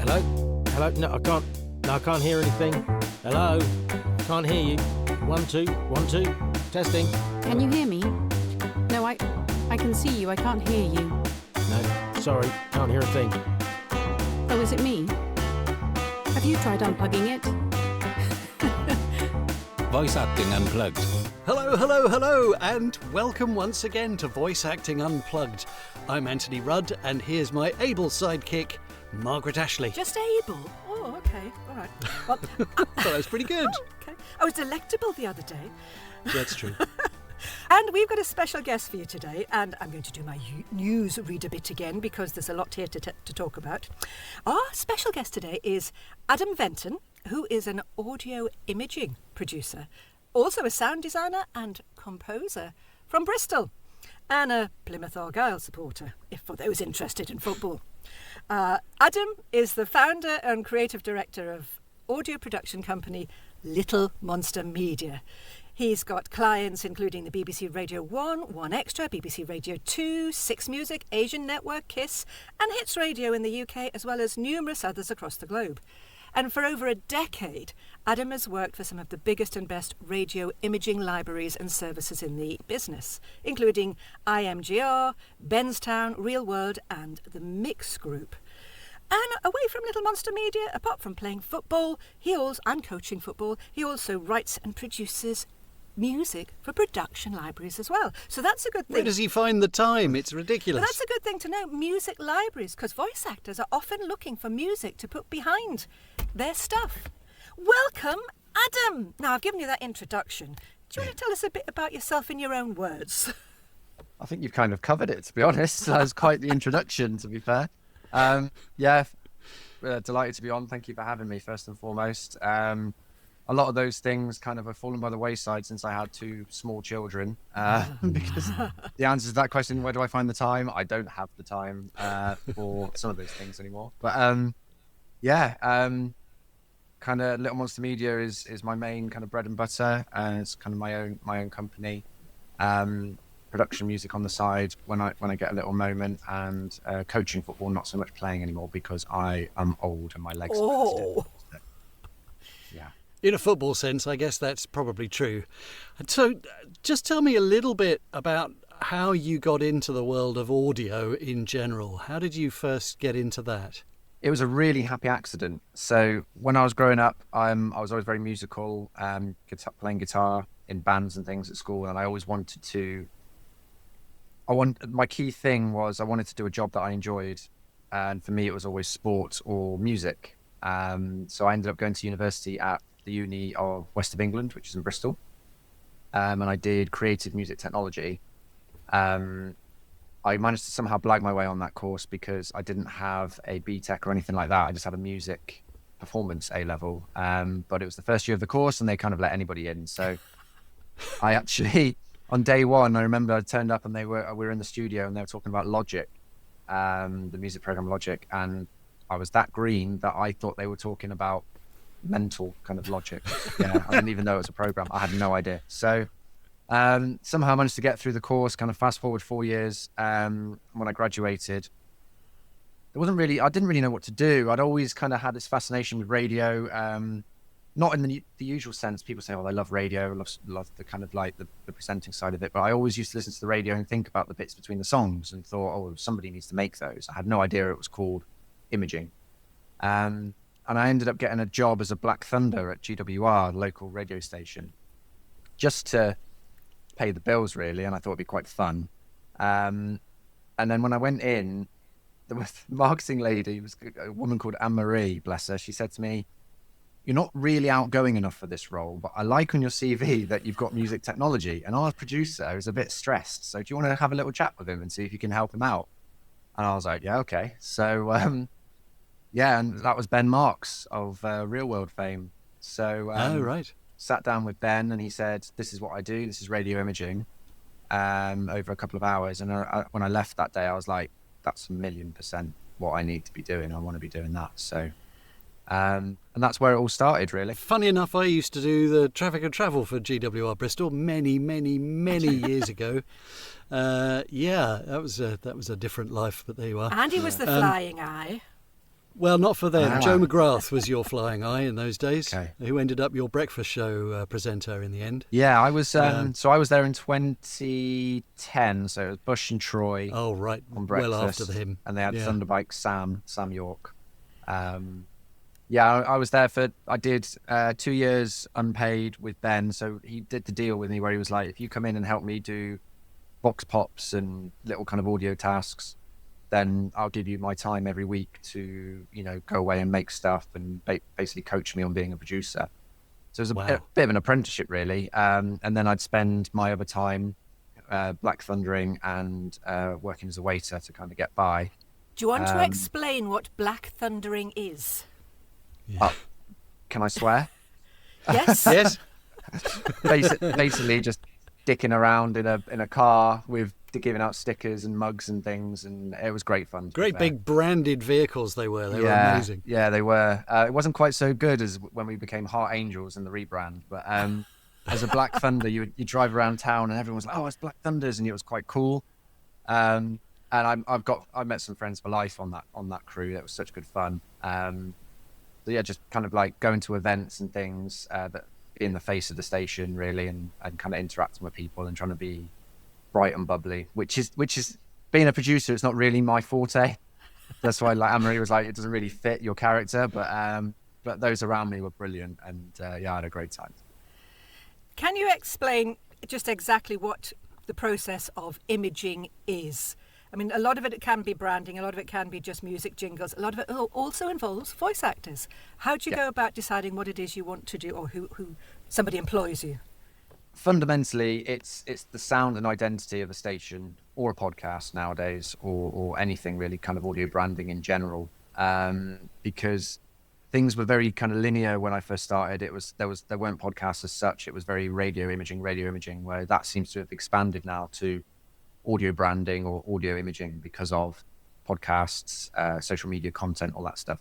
Hello? Hello? No, I can't. No, I can't hear anything. Hello? Can't hear you. 1, 2, 1, 2. Testing. Can you hear me? No, I can see you. I can't hear you. No, sorry. Can't hear a thing. Oh, is it me? Have you tried unplugging it? Voice Acting Unplugged. Hello, hello, hello, and welcome once again to Voice Acting Unplugged. I'm Anthony Rudd, and here's my able sidekick, Margaret Ashley. Just able? Oh, okay, all right. Well, That was pretty good. oh, okay. I was delectable the other day. That's true. And we've got a special guest for you today, and I'm going to do my news reader bit again because there's a lot here to talk about. Our special guest today is Adam Venton, who is an audio imaging producer, also a sound designer and composer from Bristol, and a Plymouth Argyle supporter, if for those interested in football. Adam is the founder and creative director of audio production company Little Monster Media. He's got clients including the BBC Radio 1, 1 Extra, BBC Radio 2, 6 Music, Asian Network, KISS, and Hits Radio in the UK, as well as numerous others across the globe. And for over a decade, Adam has worked for some of the biggest and best radio imaging libraries and services in the business, including IMGR, Benstown, Real World, and the Mix Group. And away from Little Monster Media, apart from playing football and coaching football, he also writes and produces music for production libraries as well. So that's a good thing. Where does he find the time? It's ridiculous. But that's a good thing to know, music libraries, because voice actors are often looking for music to put behind their stuff. Welcome, Adam. Now, I've given you that introduction. Do you want to tell us a bit about yourself in your own words? I think you've kind of covered it, to be honest. That was quite the introduction, to be fair. Delighted to be on. Thank you for having me, first and foremost. A lot of those things kind of have fallen by the wayside since I had 2 small children. Because the answer to that question, where do I find the time? I don't have the time for some of those things anymore. But kind of Little Monster Media is my main kind of bread and butter, and it's kind of my own company. Production music on the side when I get a little moment, and coaching football, not so much playing anymore because I am old and my legs are stiff. Yeah. In a football sense, I guess that's probably true. So just tell me a little bit about how you got into the world of audio in general. How did you first get into that? It was a really happy accident. So when I was growing up, I was always very musical, playing guitar in bands and things at school, and I always wanted to. My key thing was I wanted to do a job that I enjoyed, and for me it was always sport or music. So I ended up going to university at the Uni of West of England, which is in Bristol, and I did creative music technology. I managed to somehow blag my way on that course because I didn't have a BTEC or anything like that. I just had a music performance A-level, but it was the first year of the course and they kind of let anybody in. So I actually, on day one, I remember I turned up and we were in the studio and they were talking about Logic, the music program Logic, and I was that green that I thought they were talking about mental kind of Logic. Yeah, I didn't even know it was a program. I had no idea. So somehow I managed to get through the course, kind of fast forward 4 years. When I graduated, I didn't really know what to do. I'd always kind of had this fascination with radio, not in the usual sense. People say, oh, I love radio, love the kind of like the presenting side of it. But I always used to listen to the radio and think about the bits between the songs and thought, oh, somebody needs to make those. I had no idea it was called imaging. And I ended up getting a job as a Black Thunder at GWR, the local radio station, just to pay the bills, really. And I thought it'd be quite fun. And then when I went in, there was a marketing lady, it was a woman called Anne-Marie, bless her. She said to me, you're not really outgoing enough for this role, but I like on your CV that you've got music technology. And our producer is a bit stressed. So do you want to have a little chat with him and see if you can help him out? And I was like, yeah, okay. So, and that was Ben Marks of Real World fame. So right. Sat down with Ben and he said, this is what I do. This is radio imaging over a couple of hours. And when I left that day, I was like, that's 1,000,000% what I need to be doing. I want to be doing that. So, and that's where it all started, really. Funny enough, I used to do the traffic and travel for GWR Bristol many years ago. That was a different life, but there you are. And he was the flying eye. Well, not for them. Ah. Joe McGrath was your flying eye in those days, Okay. who ended up your breakfast show presenter in the end. Yeah, I was. So I was there in 2010. So it was Bush and Troy Oh, right. on breakfast, Well after him. and they had Yeah. Thunderbike Sam York. Yeah, I was there for. I did 2 years unpaid with Ben. So he did the deal with me where he was like, if you come in and help me do box pops and little kind of audio tasks, then I'll give you my time every week to, go away and make stuff and basically coach me on being a producer. So it was a Wow. bit of an apprenticeship, really. And then I'd spend my other time black thundering and working as a waiter to kind of get by. Do you want to explain what black thundering is? Can I swear? Yes? Yes. Basically just dicking around in a car with giving out stickers and mugs and things, and it was great fun. to be Great fair. big branded vehicles they were. They were amazing. Yeah, they were. It wasn't quite so good as when we became Heart Angels in the rebrand, but as a Black Thunder, you drive around town and everyone's like, "Oh, it's Black Thunders," and it was quite cool. And I met some friends for life on that crew. That was such good fun. So yeah, just kind of like going to events and things, that being the face of the station really, and kind of interacting with people and trying to be bright and bubbly, which is being a producer. It's not really my forte. That's why like Anne-Marie was like, it doesn't really fit your character, but those around me were brilliant, and yeah, I had a great time. Can you explain just exactly what the process of imaging is? I mean, a lot of it can be branding, a lot of it can be just music jingles, a lot of it also involves voice actors. How do you go about deciding what it is you want to do, or who somebody employs you? Fundamentally, it's the sound and identity of the station, or a podcast nowadays, or anything really, kind of audio branding in general. Because things were very kind of linear when I first started. There weren't podcasts as such. It was very radio imaging, where that seems to have expanded now to audio branding or audio imaging because of podcasts, social media content, all that stuff.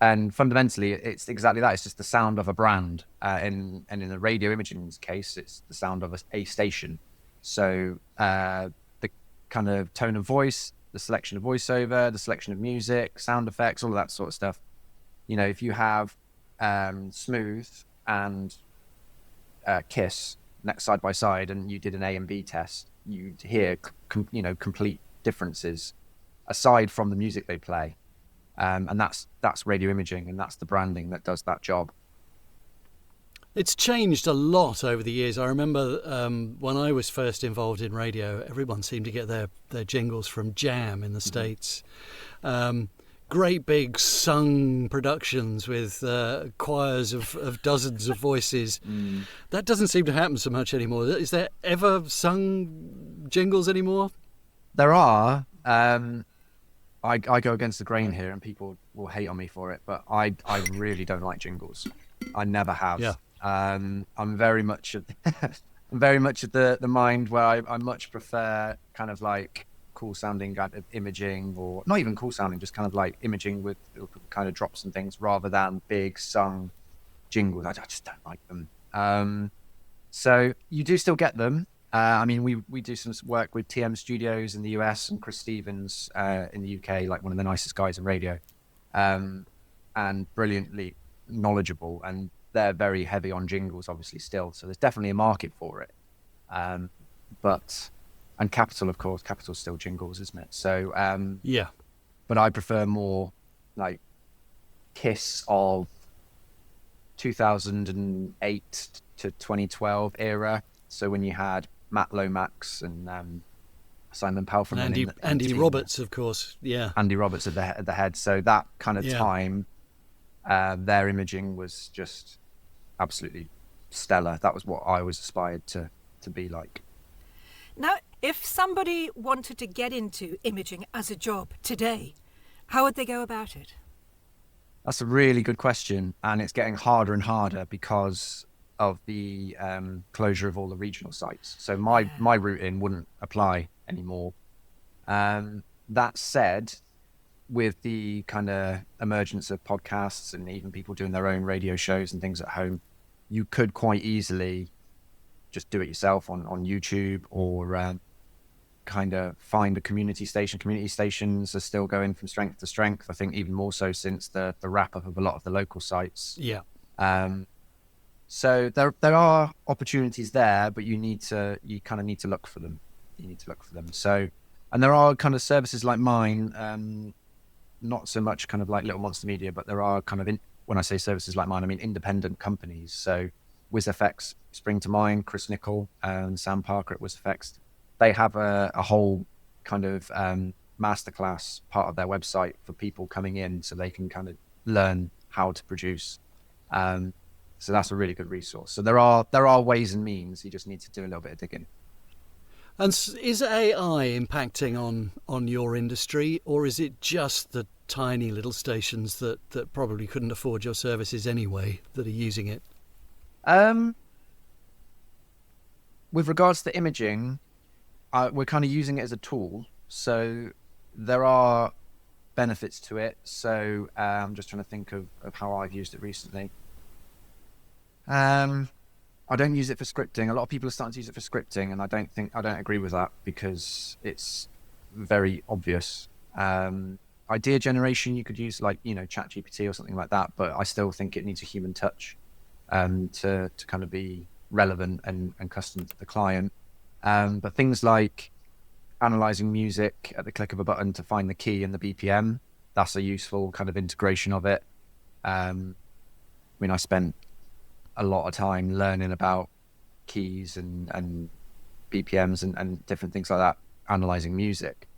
And fundamentally, it's exactly that. It's just the sound of a brand. And in the radio imaging's case, it's the sound of a station. So the kind of tone of voice, the selection of voiceover, the selection of music, sound effects, all of that sort of stuff. If you have Smooth and Kiss next side by side, and you did an A and B test, you'd hear complete differences aside from the music they play. And that's radio imaging, and that's the branding that does that job. It's changed a lot over the years. I remember when I was first involved in radio, everyone seemed to get their jingles from Jam in the States. Great big sung productions with choirs of dozens of voices. That doesn't seem to happen so much anymore. Is there ever sung jingles anymore? There are. I go against the grain here, and people will hate on me for it, but I really don't like jingles. I never have. Yeah. I'm very much at the mind where I much prefer kind of like cool sounding imaging, or not even cool sounding, just kind of like imaging with kind of drops and things, rather than big sung jingles. I just don't like them. So you do still get them. I mean, we do some work with TM Studios in the US and Chris Stevens in the UK, like one of the nicest guys in radio, and brilliantly knowledgeable, and they're very heavy on jingles, obviously, still. So there's definitely a market for it. And Capital, of course, Capital's still jingles, isn't it? So Yeah. but I prefer more like Kiss of 2008 to 2012 era. So when you had Matt Lomax and Simon Palfrey, And Andy Roberts, of course. Yeah. Andy Roberts at the head. So that kind of Yeah. time, their imaging was just absolutely stellar. That was what I was aspired to be like. Now, if somebody wanted to get into imaging as a job today, how would they go about it? That's a really good question, and it's getting harder and harder because of the closure of all the regional sites. So my route in wouldn't apply anymore. That said, with the kind of emergence of podcasts and even people doing their own radio shows and things at home, you could quite easily just do it yourself on YouTube, or kind of find a community station. Community stations are still going from strength to strength. I think even more so since the wrap up of a lot of the local sites. Yeah. So there are opportunities there, but you kind of need to look for them. You need to look for them. So, and there are kind of services like mine, not so much kind of like Little Monster Media, but there are kind of, when I say services like mine, I mean independent companies. So WizFX spring to mind, Chris Nichol and Sam Parker at WizFX. They have a whole kind of masterclass part of their website for people coming in so they can kind of learn how to produce. So that's a really good resource. So there are ways and means. You just need to do a little bit of digging. And is AI impacting on your industry, or is it just the tiny little stations that probably couldn't afford your services anyway that are using it? With regards to imaging, we're kind of using it as a tool. So there are benefits to it. So I'm just trying to think of how I've used it recently. I don't use it for scripting. A lot of people are starting to use it for scripting, and I don't agree with that because it's very obvious. Idea generation, you could use like, ChatGPT or something like that, but I still think it needs a human touch to kind of be relevant and custom to the client. But things like analyzing music at the click of a button to find the key and the BPM, that's a useful kind of integration of it. I spent a lot of time learning about keys and BPMs and different things like that, analyzing music.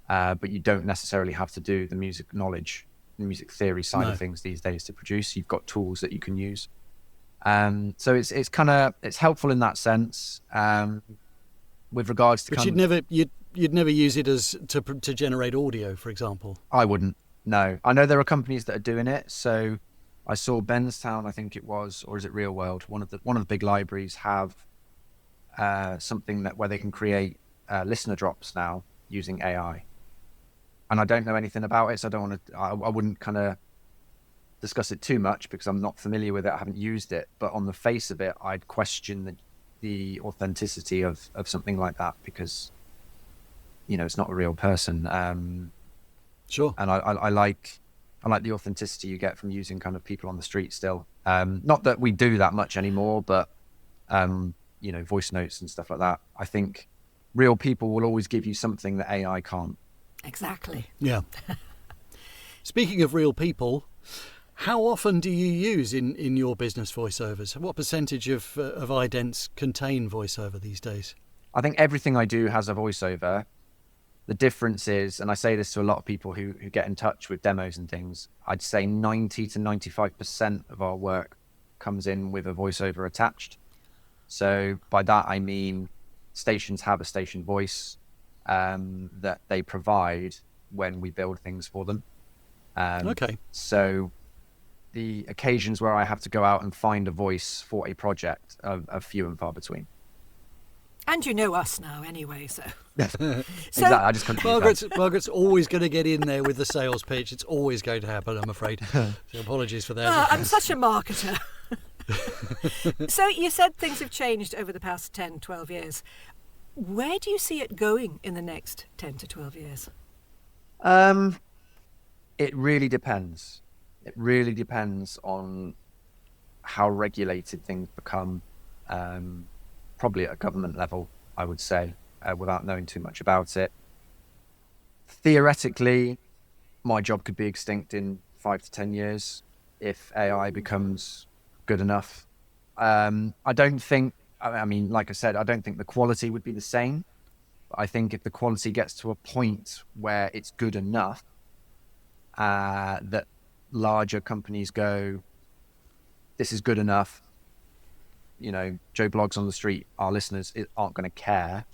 But you don't necessarily have to do the music knowledge, the music theory side of things these days to produce. You've got tools that you can use. So it's helpful in that sense. With regards to, but you'd never use it as to generate audio, for example. I wouldn't. No, I know there are companies that are doing it. So I saw Benstown, I think it was, or is it Real World? One of the big libraries have something where they can create listener drops now using AI. And I don't know anything about it, so I wouldn't kind of discuss it too much because I'm not familiar with it. I haven't used it, but on the face of it, I'd question the authenticity of something like that because, it's not a real person. Sure. And I like the authenticity you get from using kind of people on the street still. Not that we do that much anymore, but, voice notes and stuff like that. I think real people will always give you something that AI can't. Exactly. Yeah. Speaking of real people, how often do you use in your business voiceovers? What percentage of idents contain voiceover these days? I think everything I do has a voiceover. The difference is, and I say this to a lot of people who get in touch with demos and things, I'd say 90 to 95% of our work comes in with a voiceover attached. So by that, I mean stations have a station voice that they provide when we build things for them. Okay. So the occasions where I have to go out and find a voice for a project are few and far between. And you know us now anyway, so... Exactly, I just couldn't Margaret's always going to get in there with the sales pitch. It's always going to happen, I'm afraid. So apologies for that. I'm such a marketer. So you said things have changed over the past 10, 12 years. Where do you see it going in the next 10 to 12 years? It really depends. It really depends on how regulated things become, probably at a government level, I would say, without knowing too much about it. Theoretically, my job could be extinct in 5 to 10 years if AI becomes good enough. I don't think, like I said, I don't think the quality would be the same. But I think if the quality gets to a point where it's good enough, that larger companies go, this is good enough, Joe Blogs on the street, our listeners aren't going to care,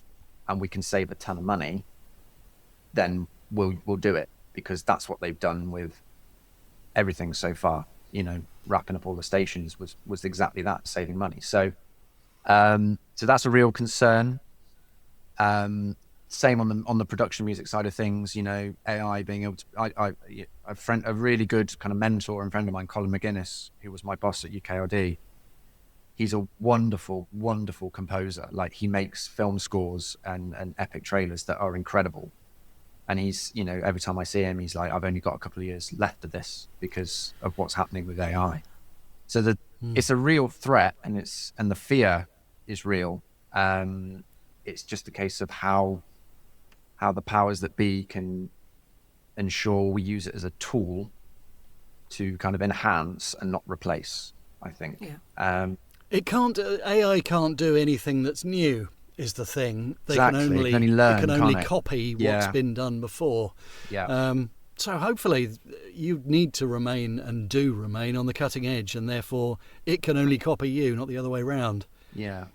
and we can save a ton of money, then we'll do it, because that's what they've done with everything so far. Wrapping up all the stations was exactly that, saving money. So that's a real concern. Same on the production music side of things. AI being able to. A really good kind of mentor and friend of mine, Colin McGuinness, who was my boss at UKRD. he's a wonderful, wonderful composer. Like, he makes film scores and epic trailers that are incredible. And he's, you know, every time I see him, he's like, I've only got a couple of years left of this because of what's happening with AI. So it's a real threat, and the fear is real. It's just a case of how the powers that be can ensure we use it as a tool to kind of enhance and not replace, I think. Yeah. AI can't do anything that's new, is the thing. They Exactly. can only It can only learn, it can only can't it? copy what's Yeah. been done before. Yeah. So hopefully you need to remain and do remain on the cutting edge, and therefore it can only copy you, not the other way round. Yeah,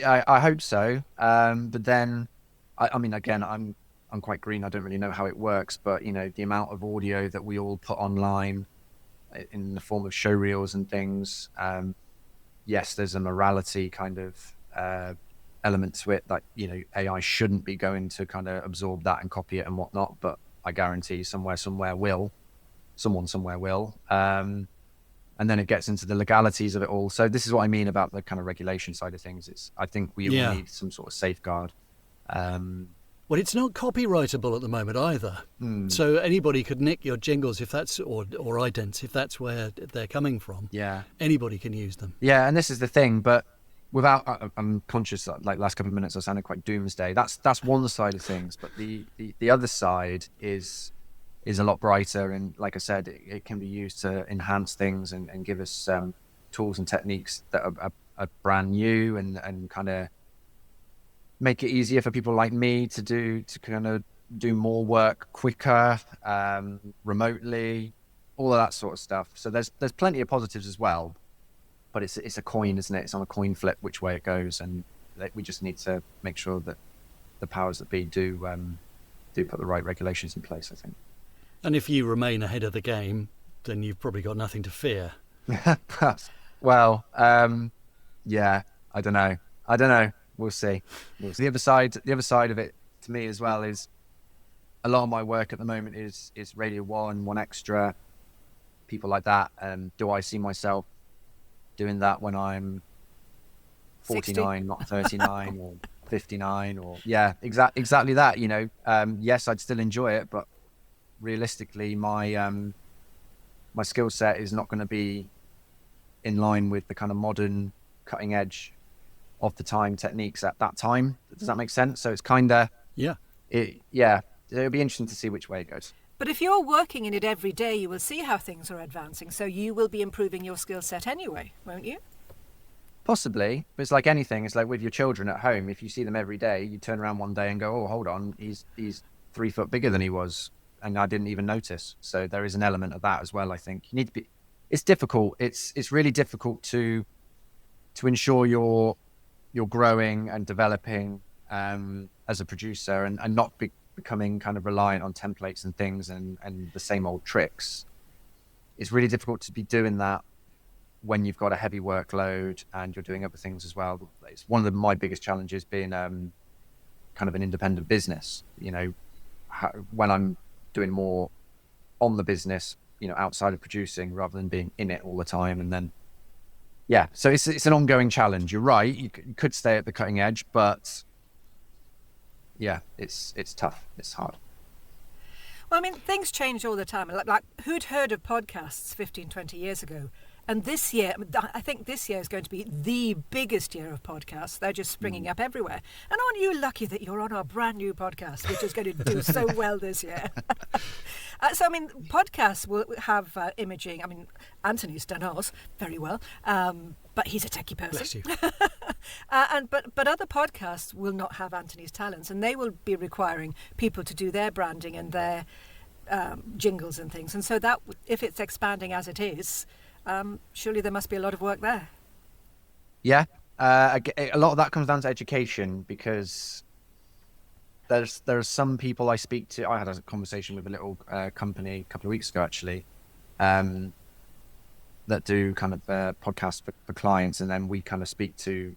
I hope so. But then, I mean, again, I'm quite green. I don't really know how it works, but you know, the amount of audio that we all put online in the form of show reels and things. Yes, there's a morality kind of element to it that, you know, AI shouldn't be going to kind of absorb that and copy it and whatnot. But I guarantee someone somewhere will. And then it gets into the legalities of it all. So this is what I mean about the kind of regulation side of things. I think we all need some sort of safeguard. Well, it's not copyrightable at the moment either. So anybody could nick your jingles if that's or idents if that's where they're coming from. Yeah. Anybody can use them. Yeah, and this is the thing, but I'm conscious that, like, last couple of minutes I sounded quite doomsday. That's one side of things, but the other side is a lot brighter, and like I said, it can be used to enhance things and give us tools and techniques that are brand new and kind of make it easier for people like me to kind of do more work quicker, remotely, all of that sort of stuff. So there's plenty of positives as well, but it's a coin, isn't it? It's on a coin flip which way it goes, and we just need to make sure that the powers that be do put the right regulations in place, I think. And if you remain ahead of the game, then you've probably got nothing to fear. Well, yeah, I don't know. We'll see. The other side of it to me as well is a lot of my work at the moment is Radio 1, 1Extra, people like that. Do I see myself doing that when I'm 49, 60? Not 39 or 59 or exactly that, you know? Yes, I'd still enjoy it, but realistically my skill set is not going to be in line with the kind of modern cutting edge of the time techniques at that time. Does that make sense? So it's kind of it'll be interesting to see which way it goes. But if you're working in it every day, you will see how things are advancing, so you will be improving your skill set anyway, won't you? Possibly, but it's like anything. It's like with your children at home. If you see them every day, you turn around one day and go, oh, hold on, he's 3 foot bigger than he was, and I didn't even notice. So there is an element of that as well, I think. You need to be. It's difficult. It's really difficult to ensure you're growing and developing as a producer and not becoming kind of reliant on templates and things and the same old tricks. It's really difficult to be doing that when you've got a heavy workload and you're doing other things as well. It's one of my biggest challenges being kind of an independent business. You know, when I'm doing more on the business, you know, outside of producing rather than being in it all the time. And then, yeah, so it's an ongoing challenge. You're right. You could stay at the cutting edge, but yeah, it's tough. It's hard. Well, I mean, things change all the time. Like who'd heard of podcasts 15, 20 years ago? And this year, I think this year is going to be the biggest year of podcasts. They're just springing up everywhere. And aren't you lucky that you're on our brand new podcast, which is going to do so well this year? So, I mean, podcasts will have imaging. I mean, Anthony's done ours very well, but he's a techie person. Bless you. But other podcasts will not have Anthony's talents, and they will be requiring people to do their branding and their jingles and things. And so that, if it's expanding as it is, surely there must be a lot of work there. Yeah, a lot of that comes down to education, because there are some people I speak to. I had a conversation with a little company a couple of weeks ago, actually, that do kind of podcasts for clients, and then we kind of speak to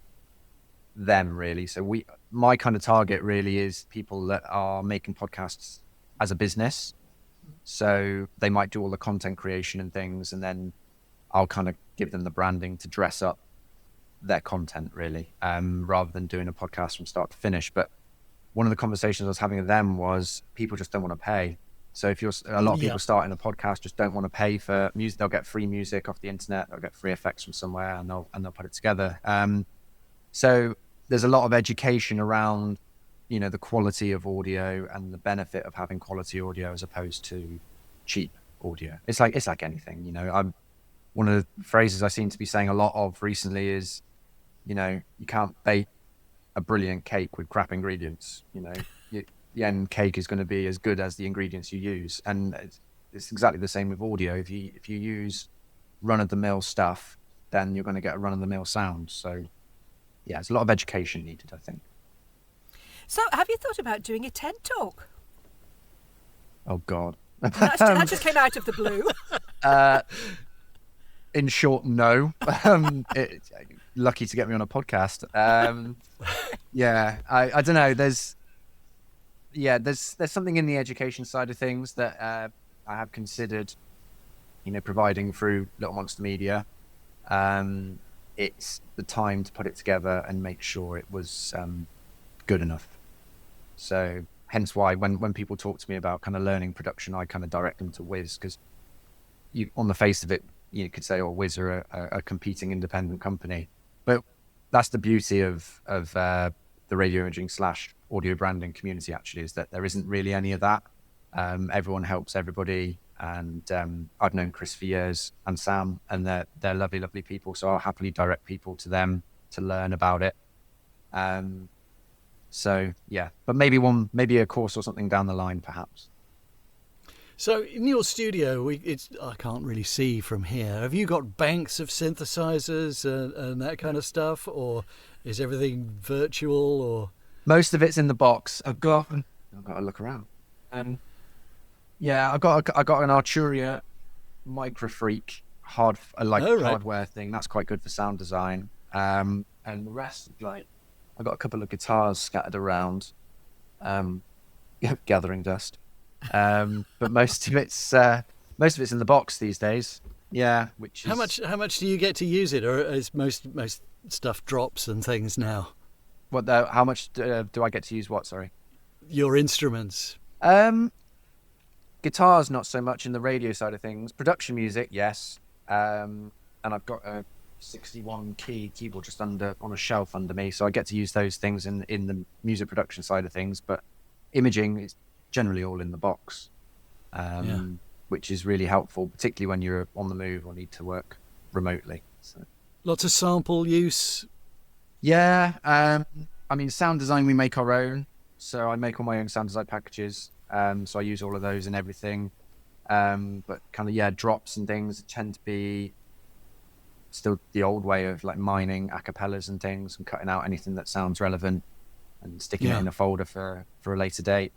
them, really. So my kind of target really is people that are making podcasts as a business. So they might do all the content creation and things, and then I'll kind of give them the branding to dress up their content really, rather than doing a podcast from start to finish. But one of the conversations I was having with them was people just don't want to pay. So if a lot of people starting a podcast just don't want to pay for music, they'll get free music off the internet, they'll get free effects from somewhere, and they'll put it together. So there's a lot of education around, the quality of audio and the benefit of having quality audio as opposed to cheap audio. It's like anything, one of the phrases I seem to be saying a lot of recently is, you can't bake a brilliant cake with crap ingredients. The end cake is going to be as good as the ingredients you use, and it's exactly the same with audio. If you use run-of-the-mill stuff, then you're going to get a run-of-the-mill sound. So yeah, there's a lot of education needed, I think. So have you thought about doing a TED Talk? Oh God. That just came out of the blue. In short, no. Lucky to get me on a podcast. I don't know. There's something in the education side of things that I have considered, providing through Little Monster Media. It's the time to put it together and make sure it was good enough. So hence why when people talk to me about kind of learning production, I kind of direct them to Wiz, because on the face of it, you could say, Wiz are a competing independent company. But that's the beauty of the radio imaging / audio branding community, actually, is that there isn't really any of that. Everyone helps everybody. And I've known Chris for years and Sam, and they're lovely, lovely people. So I'll happily direct people to them to learn about it. So yeah, but maybe a course or something down the line, perhaps. So in your studio, I can't really see from here. Have you got banks of synthesizers and that kind of stuff, or is everything virtual? Or most of it's in the box. I've got to look around. Yeah, I got an Arturia Microfreak hardware thing. That's quite good for sound design. And the rest, I've got a couple of guitars scattered around, gathering dust. But most of it's in the box these days. Yeah, which is... How much do you get to use it, or is most stuff drops and things now? How much do I get to use? What? Sorry. Your instruments. Guitars, not so much in the radio side of things. Production music, yes. And I've got a 61 key keyboard just on a shelf under me, so I get to use those things in the music production side of things. But imaging is generally all in the box, which is really helpful, particularly when you're on the move or need to work remotely. So. Lots of sample use. Yeah, I mean, sound design, we make our own. So I make all my own sound design packages. So I use all of those and everything. But kind of, drops and things tend to be still the old way of mining acapellas and things and cutting out anything that sounds relevant and sticking it in a folder for a later date.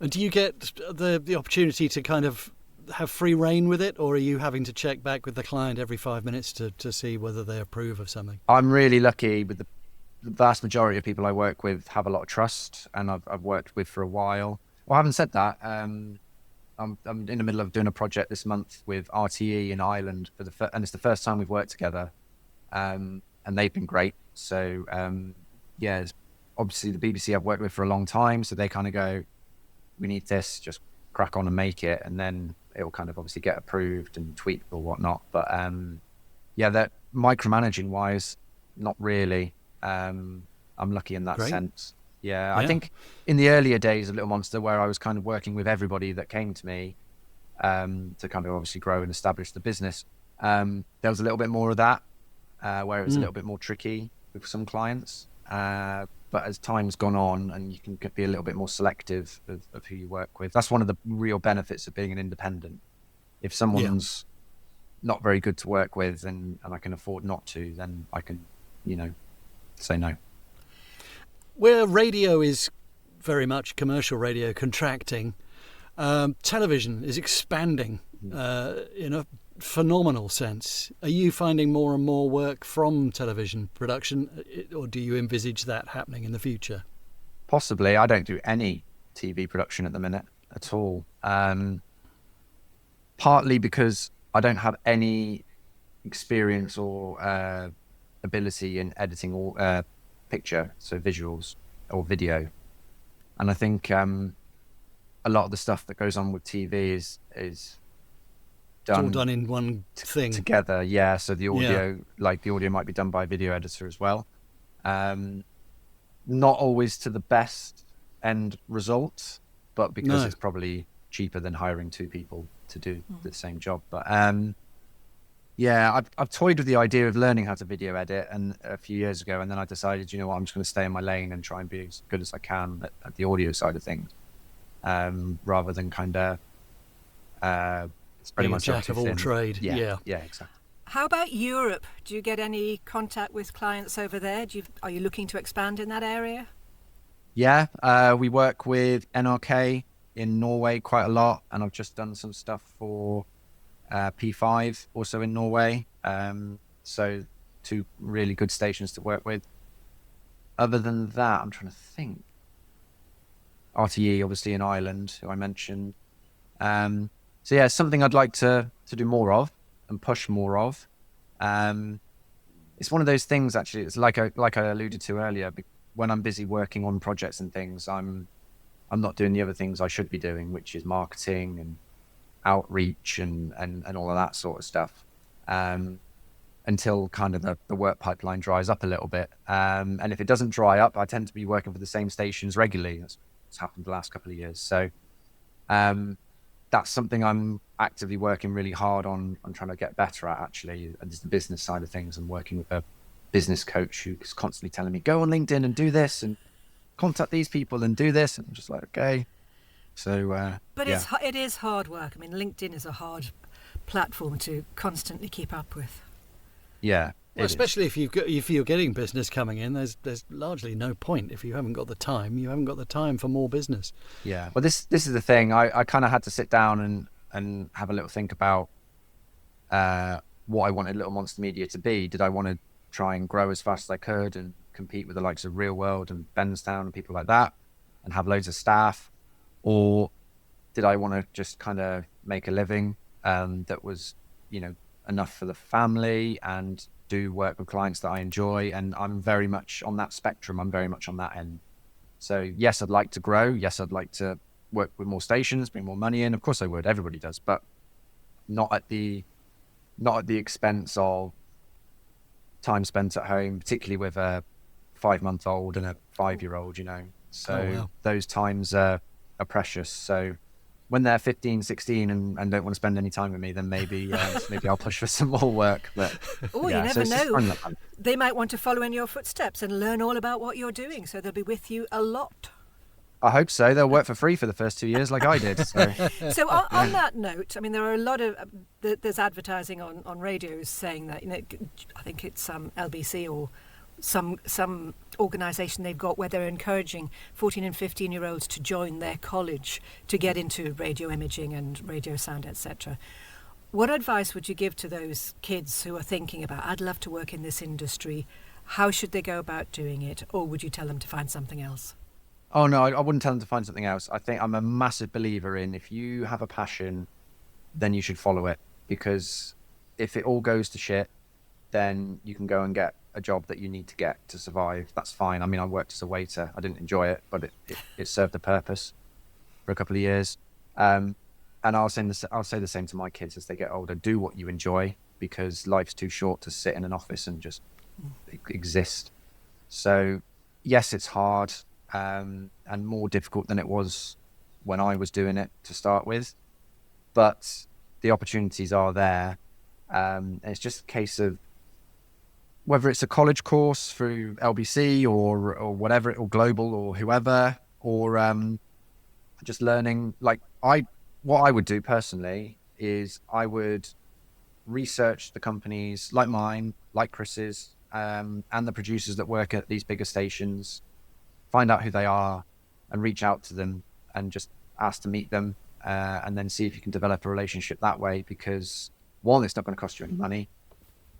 And do you get the opportunity to kind of have free reign with it, or are you having to check back with the client every 5 minutes to see whether they approve of something? I'm really lucky with the vast majority of people I work with have a lot of trust, and I've worked with for a while. Well, having said that, I'm in the middle of doing a project this month with RTE in Ireland and it's the first time we've worked together, and they've been great. So obviously the BBC I've worked with for a long time, so they kind of go, we need this, just crack on and make it, and then it'll kind of obviously get approved and tweaked or whatnot. But that micromanaging wise, not really. I'm lucky in that sense. Yeah, I think in the earlier days of Little Monster, where I was kind of working with everybody that came to me to kind of obviously grow and establish the business, there was a little bit more of that, where it was a little bit more tricky with some clients. But as time's gone on, and you can be a little bit more selective of who you work with. That's one of the real benefits of being an independent. If someone's not very good to work with and I can afford not to, then I can, say no. Where radio is very much commercial radio contracting, television is expanding in a phenomenal sense. Are you finding more and more work from television production, or do you envisage that happening in the future? Possibly. I don't do any TV production at the minute at all. Partly because I don't have any experience or ability in editing all picture, so visuals or video. And I think a lot of the stuff that goes on with TV is It's all done in one thing. Together, yeah. So the audio, like the audio might be done by a video editor as well. Not always to the best end result, but because it's probably cheaper than hiring 2 people to do the same job. But yeah, I've toyed with the idea of learning how to video edit and a few years ago, and then I decided, you know what, I'm just going to stay in my lane and try and be as good as I can at the audio side of things, rather than kind of Being a jack of all trade. Yeah, exactly. How about Europe? Do you get any contact with clients over there? Are you looking to expand in that area? Yeah, we work with NRK in Norway quite a lot, and I've just done some stuff for P5 also in Norway. So 2 really good stations to work with. Other than that, I'm trying to think. RTE, obviously, in Ireland, who I mentioned. So yeah, it's something I'd like to do more of and push more of. It's one of those things, actually. It's like I alluded to earlier. When I'm busy working on projects and things, I'm not doing the other things I should be doing, which is marketing and outreach and all of that sort of stuff. Until kind of the work pipeline dries up a little bit. And if it doesn't dry up, I tend to be working for the same stations regularly. That's what's happened the last couple of years. So that's something I'm actively working really hard on trying to get better at, actually. And it's the business side of things. I'm working with a business coach who's constantly telling me, go on LinkedIn and do this and contact these people and do this. And I'm just like, okay. So, but it is hard work. I mean, LinkedIn is a hard platform to constantly keep up with. Yeah. Well, especially if you're getting business coming in, there's largely no point. If you haven't got the time, you haven't got the time for more business. Yeah. Well, this is the thing. I kind of had to sit down and have a little think about what I wanted Little Monster Media to be. Did I want to try and grow as fast as I could and compete with the likes of Real World and Benstown and people like that and have loads of staff? Or did I want to just kind of make a living that was, enough for the family and do work with clients that I enjoy? And I'm very much on that spectrum. I'm very much on that end. So yes, I'd like to grow. Yes, I'd like to work with more stations, bring more money in. Of course I would. Everybody does, but not at the expense of time spent at home, particularly with a 5-month-old and a 5-year-old, So those times are precious. So when they're 15, 16 and don't want to spend any time with me, then maybe I'll push for some more work. But you never know. They might want to follow in your footsteps and learn all about what you're doing, so they'll be with you a lot. I hope so. They'll work for free for the first 2 years like I did. So on that note, I mean, there are a lot of there's advertising on radios saying that, I think it's LBC or some organisation they've got where they're encouraging 14 and 15-year-olds to join their college to get into radio imaging and radio sound, etc. What advice would you give to those kids who are thinking about, I'd love to work in this industry? How should they go about doing it? Or would you tell them to find something else? Oh, no, I wouldn't tell them to find something else. I think I'm a massive believer in, if you have a passion, then you should follow it. Because if it all goes to shit, then you can go and get a job that you need to get to survive. That's fine. I mean, I worked as a waiter. I didn't enjoy it, but it served a purpose for a couple of years. And I'll say the same to my kids as they get older. Do what you enjoy, because life's too short to sit in an office and just exist. So yes, it's hard and more difficult than it was when I was doing it to start with, but the opportunities are there. It's just a case of whether it's a college course through LBC or whatever, or global or whoever, or just learning. Like what I would do personally is I would research the companies like mine, like Chris's, and the producers that work at these bigger stations, find out who they are and reach out to them and just ask to meet them, and then see if you can develop a relationship that way, because one, it's not going to cost you any money,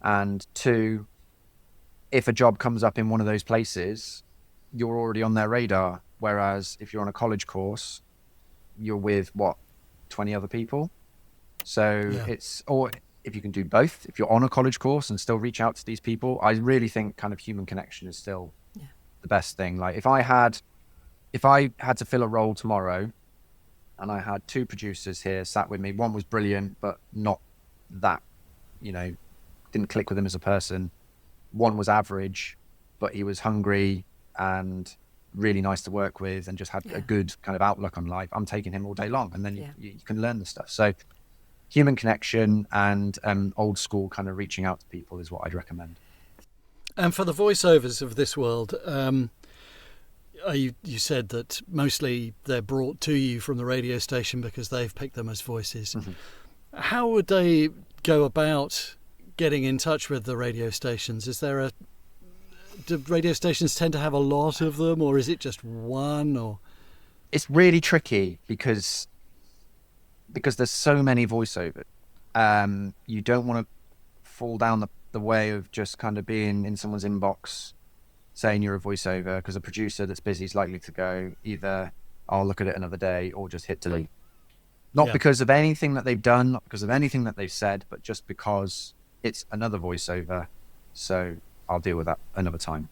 and two, if a job comes up in one of those places, you're already on their radar. Whereas if you're on a college course, you're with 20 other people. So if you can do both, if you're on a college course and still reach out to these people, I really think kind of human connection is still the best thing. Like if I had to fill a role tomorrow and I had 2 producers here sat with me, one was brilliant, but not that, didn't click with him as a person. One was average, but he was hungry and really nice to work with and just had a good kind of outlook on life. I'm taking him all day long, and then you can learn the stuff. So human connection and old school kind of reaching out to people is what I'd recommend. And for the voiceovers of this world, you said that mostly they're brought to you from the radio station because they've picked them as voices. Mm-hmm. How would they go about getting in touch with the radio stations? Do radio stations tend to have a lot of them, or is it just one? Or it's really tricky because there's so many voiceovers. You don't want to fall down the way of just kind of being in someone's inbox saying you're a voiceover, because a producer that's busy is likely to go either I'll look at it another day or just hit delete. Not because of anything that they've done, not because of anything that they've said, but just because it's another voiceover, so I'll deal with that another time.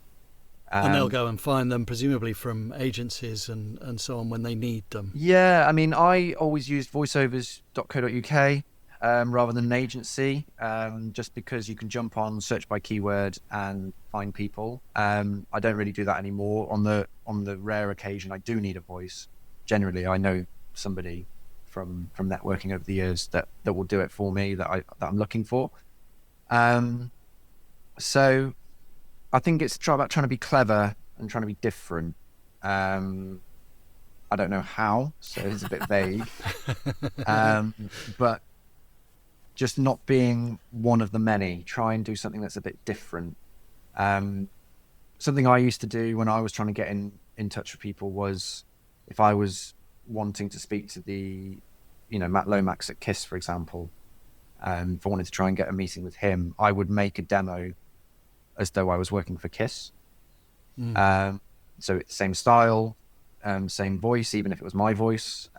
And they'll go and find them, presumably from agencies and so on when they need them. Yeah, I mean, I always use voiceovers.co.uk rather than an agency, just because you can jump on, search by keyword and find people. I don't really do that anymore. On the rare occasion I do need a voice, generally I know somebody from networking over the years that will do it for me that I'm looking for. So I think it's about trying to be clever and trying to be different. I don't know how, so it's a bit vague. But just not being one of the many. Try and do something that's a bit different. Something I used to do when I was trying to get in touch with people was, if I was wanting to speak to the, Matt Lomax at KISS, for example, if I wanted to try and get a meeting with him, I would make a demo as though I was working for KISS. So it's same style, same voice, even if it was my voice.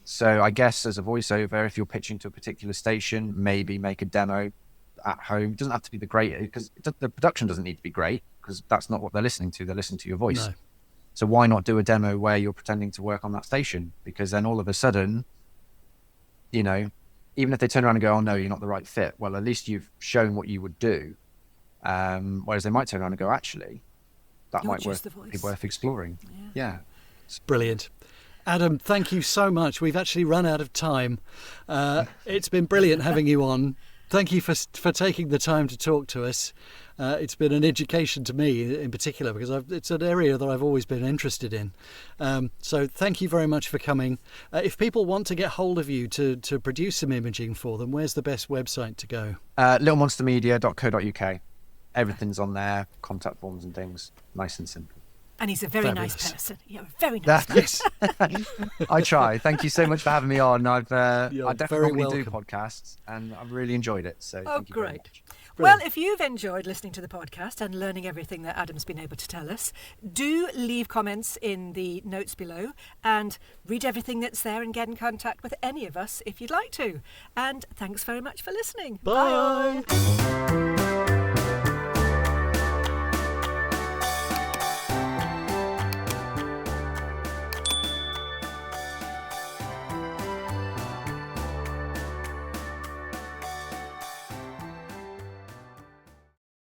So I guess as a voiceover, if you're pitching to a particular station, maybe make a demo at home. It doesn't have to be the great, because the production doesn't need to be great, because that's not what they're listening to. They're listening to your voice. No. So why not do a demo where you're pretending to work on that station? Because then all of a sudden, even if they turn around and go, oh no, you're not the right fit, well, at least you've shown what you would do. Whereas they might turn around and go, actually, that might be worth exploring. Yeah. It's brilliant. Adam, thank you so much. We've actually run out of time. It's been brilliant having you on. Thank you for taking the time to talk to us. It's been an education to me in particular, because it's an area that I've always been interested in. So thank you very much for coming. If people want to get hold of you to produce some imaging for them, where's the best website to go? littlemonstermedia.co.uk. Everything's on there, contact forms and things, nice and simple. And he's a very nice person. Yeah, very nice person. I try. Thank you so much for having me on. I definitely do welcome. Podcasts, and I've really enjoyed it. So thank you very much. Well, if you've enjoyed listening to the podcast and learning everything that Adam's been able to tell us, do leave comments in the notes below and read everything that's there and get in contact with any of us if you'd like to. And thanks very much for listening. Bye.